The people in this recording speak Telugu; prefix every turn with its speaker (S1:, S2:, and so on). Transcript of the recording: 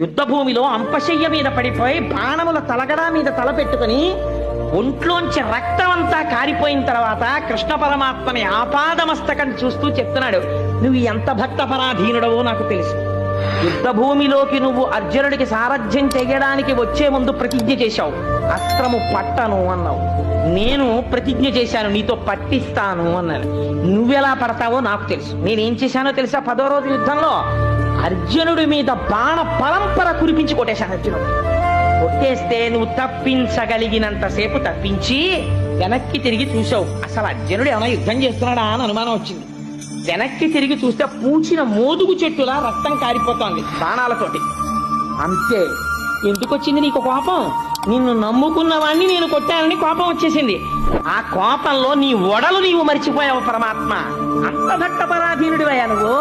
S1: యుద్ధ భూమిలో అంపశయ్య మీద పడిపోయి బాణముల తలగడా మీద తల పెట్టుకుని ఒంట్లోంచి రక్తం అంతా కారిపోయిన తర్వాత కృష్ణ పరమాత్మని ఆపాదమస్తకం చూస్తూ చెప్తున్నాడు, నువ్వు ఎంత భక్త పరాధీనుడవో నాకు తెలుసు. యుద్ధ భూమిలోకి నువ్వు అర్జునుడికి సారథ్యం చేయడానికి వచ్చే ముందు ప్రతిజ్ఞ చేశావు, అస్త్రము పట్టను అన్నావు. నేను ప్రతిజ్ఞ చేశాను, నీతో పట్టిస్తాను అన్నాను. నువ్వెలా పడతావో నాకు తెలుసు. నేనేం చేశానో తెలుసా? 10వ రోజు యుద్ధంలో అర్జునుడి మీద బాణ పరంపర కురిపించి కొట్టేశాను. అర్జునుడు కొట్టేస్తే నువ్వు తప్పించగలిగినంతసేపు తప్పించి వెనక్కి తిరిగి చూసావు. అసలు అర్జునుడు ఏమైనా యుద్ధం చేస్తున్నాడా అని అనుమానం వచ్చింది. వెనక్కి తిరిగి చూస్తే పూచిన మోదుగు చెట్టులా రక్తం కారిపోతోంది బాణాలతోటి. అంతే. ఎందుకు వచ్చింది నీకు కోపం? నిన్ను నమ్ముకున్న వాణ్ణి నేను కొట్టానని కోపం వచ్చేసింది. ఆ కోపంలో నీ ఒడలు నీవు మరిచిపోయావు పరమాత్మ. అంత భక్త పరాధీనుడివయ్యా నువ్వు.